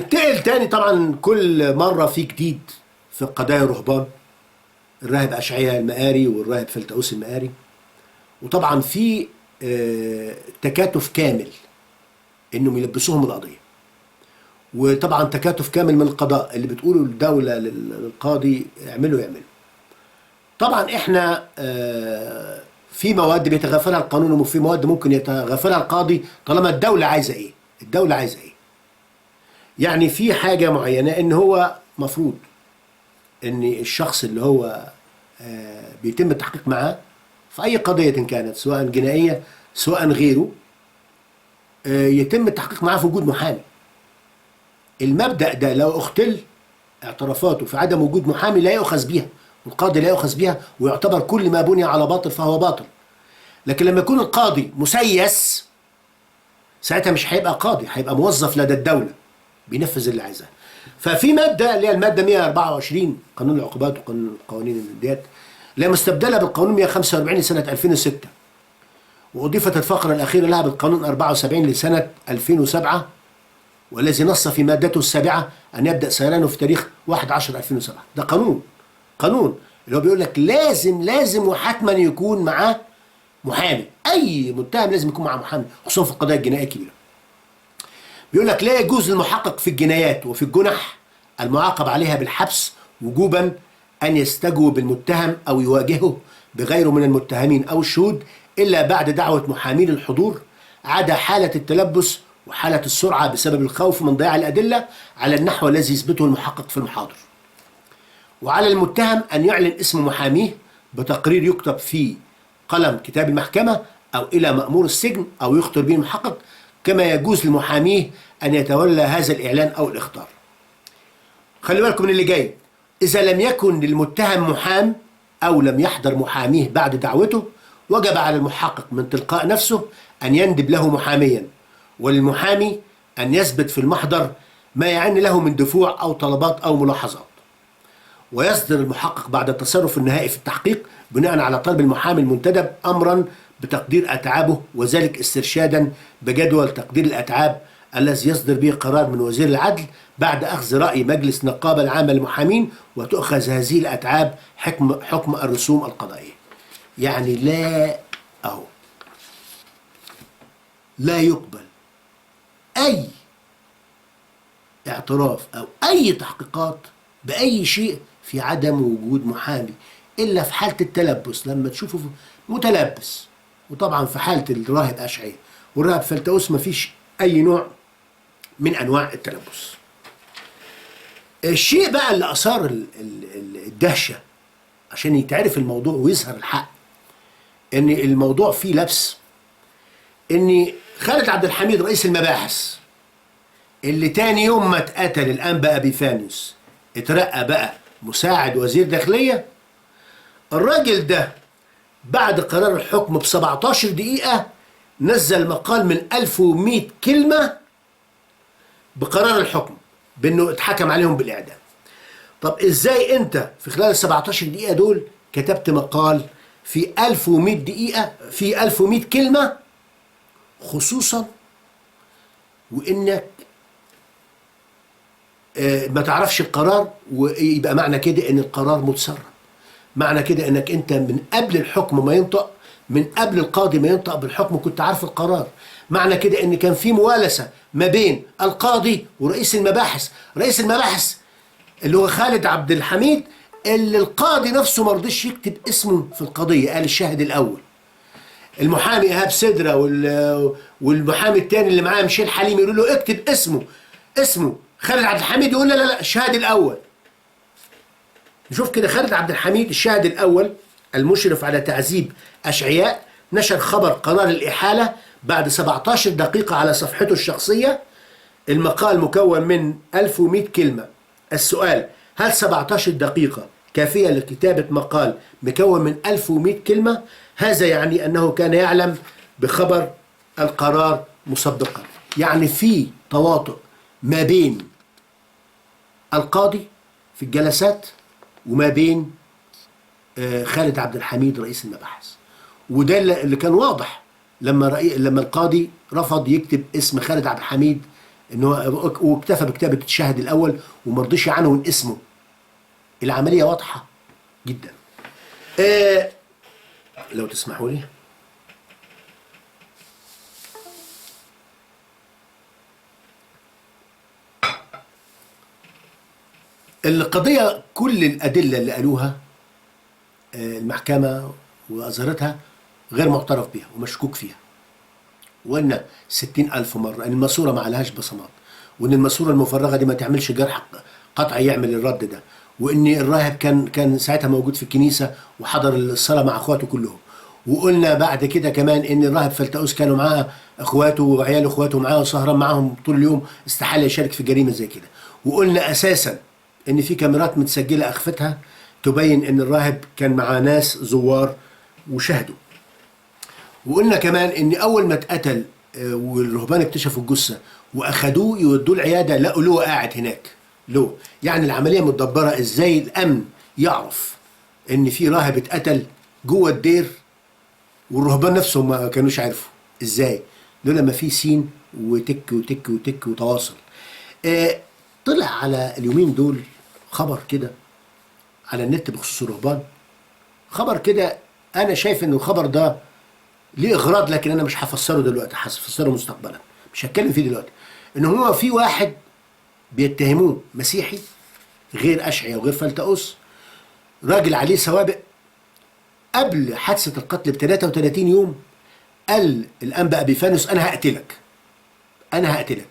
ننتقل تاني طبعا كل مرة في جديد في قضايا الرهبان. الراهب أشعياء المقاري والراهب فلتأوس المقاري، وطبعا في تكاتف كامل انهم يلبسوهم القضية، وطبعا تكاتف كامل من القضاء اللي بتقوله الدولة للقاضي اعملوا. طبعا احنا في مواد بيتغافلها القانون وفي مواد ممكن يتغافلها القاضي طالما الدولة عايزة ايه. يعني في حاجة معينة ان هو مفروض ان الشخص اللي هو بيتم التحقيق معاه في اي قضية كانت سواء جنائية سواء غيره، يتم التحقيق معاه في وجود محامي. المبدأ ده لو اختل اعترافاته في عدم وجود محامي لا يؤخذ بيها، والقاضي لا يؤخذ بيها، ويعتبر كل ما بني على باطل فهو باطل. لكن لما يكون القاضي مسيس ساعتها مش هيبقى قاضي، هيبقى موظف لدى الدولة بينفذ اللي عايزاه. ففي مادة اللي هي المادة 124 قانون العقوبات وقانون قوانين الديات، اللي هي مستبدلة بالقانون 145 لسنة 2006، وأضيفت الفقرة الأخيرة لها بالقانون 74 لسنة 2007، والذي نص في مادته السابعة أن يبدأ سيرانه في تاريخ 1/10/2007. ده قانون اللي هو بيقول لك لازم وحتما يكون معاه محامي. أي متهم لازم يكون معاه محامي، خصوصا في القضايا الجنائية الكبيرة. بيقول لك لا يجوز للمحقق في الجنايات وفي الجنح المعاقب عليها بالحبس وجوبا أن يستجوب المتهم أو يواجهه بغيره من المتهمين أو الشهود إلا بعد دعوة محامين الحضور، عدا حالة التلبس وحالة السرعة بسبب الخوف من ضياع الأدلة على النحو الذي يثبته المحقق في المحاضر. وعلى المتهم أن يعلن اسم محاميه بتقرير يكتب في قلم كتاب المحكمة أو إلى مأمور السجن أو يخطر به المحقق، كما يجوز لمحاميه أن يتولى هذا الإعلان أو الإخطار. خلي بالكم من اللي جاي. إذا لم يكن للمتهم محام أو لم يحضر محاميه بعد دعوته، وجب على المحقق من تلقاء نفسه أن يندب له محاميا، وللمحامي أن يثبت في المحضر ما يعن له من دفوع أو طلبات أو ملاحظات. ويصدر المحقق بعد التصرف النهائي في التحقيق بناء على طلب المحامي المنتدب أمرا بتقدير أتعابه، وذلك استرشادا بجدول تقدير الأتعاب الذي يصدر به قرار من وزير العدل بعد أخذ رأي مجلس النقابة العامة للمحامين، وتؤخذ هذه الأتعاب حكم الرسوم القضائية. يعني لا يقبل أي اعتراف أو أي تحقيقات بأي شيء في عدم وجود محامي، إلا في حالة التلبس لما تشوفه متلبس. وطبعا في حالة الراهب أشعياء والراهب فلتأوس مفيش أي نوع من أنواع التلبس. الشيء بقى اللي أثار الدهشة عشان يتعرف الموضوع ويظهر الحق، إن الموضوع فيه لبس. إن خالد عبد الحميد رئيس المباحث اللي تاني يوم ما اتقتل الأنبا أبيفانيوس اترقى بقى مساعد وزير داخلية. الراجل ده بعد قرار الحكم ب 17 دقيقة نزل مقال من 1100 كلمة بقرار الحكم بأنه اتحكم عليهم بالإعدام. طب إزاي أنت في خلال ال 17 دقيقة دول كتبت مقال في 1100 دقيقة في 1100 كلمة، خصوصا وإنك ما تعرفش القرار، ويبقى معنى كده ان القرار متسرب. معنى كده انك انت من قبل الحكم ما ينطق، من قبل القاضي ما ينطق بالحكم كنت عارف القرار. معنى كده ان كان في موالسة ما بين القاضي ورئيس المباحث. رئيس المباحث اللي هو خالد عبد الحميد، اللي القاضي نفسه ما رضيش يكتب اسمه في القضية، قال الشاهد الاول. المحامي ايهاب سدرة والمحامي التاني اللي معاه مشيل حليم يقولوا له اكتب اسمه خالد عبد الحميد، يقول لا الشاهد الاول. نشوف كده. خالد عبد الحميد الشاهد الاول المشرف على تعذيب أشعياء نشر خبر قرار الإحالة بعد 17 دقيقة على صفحته الشخصية. المقال مكون من 1100 كلمة. السؤال: هل 17 دقيقة كافية لكتابة مقال مكون من 1100 كلمة؟ هذا يعني أنه كان يعلم بخبر القرار مسبقا. يعني في تواطؤ ما بين القاضي في الجلسات وما بين خالد عبد الحميد رئيس المباحث. وده اللي كان واضح لما القاضي رفض يكتب اسم خالد عبد الحميد ان هو واكتفى بكتابه الشاهد الاول وما رضيش عنه اسمه. العمليه واضحه جدا. لو تسمحوا لي، القضيه كل الادله اللي قالوها المحكمه واظهرتها غير معترف بها ومشكوك فيها. وقلنا 60,000 مرة إن الماسورة ما عليهاش بصمات، وإن الماسورة المفرغة دي ما تعملش جرح قطعي يعمل الرد ده، وإن الراهب كان ساعتها موجود في الكنيسة وحضر الصلاة مع إخواته كلهم. وقلنا بعد كده كمان إن الراهب فلتأوس كانوا معاه إخواته وعيال إخواته معاه وسهران معاهم طول اليوم، استحالة يشارك في جريمة زي كده. وقلنا أساسا إن في كاميرات متسجلة أخفتها تبين إن الراهب كان مع ناس زوار وشهدوا. وقلنا كمان ان اول ما اتقتل والرهبان اكتشفوا الجثه واخدوه يودوه العياده لقوا له قاعد هناك له. يعني العمليه متدبره ازاي الامن يعرف ان في راهب اتقتل جوه الدير والرهبان نفسهم ما كانوش عارفوا ازاي، لولا ما في سين وتك وتك وتك وتواصل. طلع على اليومين دول خبر كده على النت بخصوص الرهبان، خبر كده انا شايف ان الخبر ده ليه اغراض، لكن انا مش هفسره دلوقتي، هفسره مستقبلا، مش هتكلم فيه دلوقتي. ان هو في واحد بيتهموه مسيحي غير اشعيا وغير فلتأوس، راجل عليه سوابق، قبل حادثه القتل ب 33 يوم قال الانبا ابيفانوس انا هقتلك، انا هقتلك.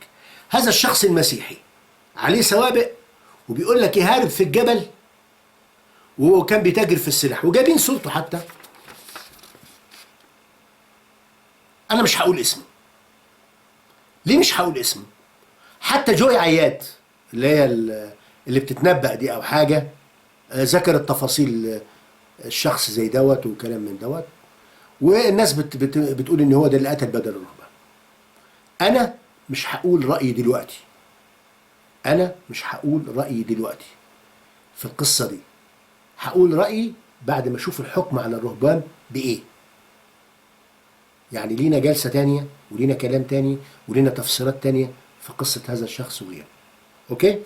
هذا الشخص المسيحي عليه سوابق وبيقول لك يهارب في الجبل، وهو كان بيتاجر في السلاح وجايبين صورته حتى. انا مش هقول اسمه. ليه مش هقول اسمه؟ حتى جوي عياد اللي هي اللي بتتنبأ دي او حاجه ذكرت تفاصيل الشخص زي دوت وكلام من دوت، والناس بتقول ان هو ده اللي قتل بدل الرهبان. انا مش هقول رايي دلوقتي، انا مش هقول رايي دلوقتي في القصه دي. هقول رايي بعد ما اشوف الحكم على الرهبان بايه. يعني لينا جلسه تانيه ولينا كلام تاني ولينا تفسيرات تانيه في قصه هذا الشخص وغيره. اوكي؟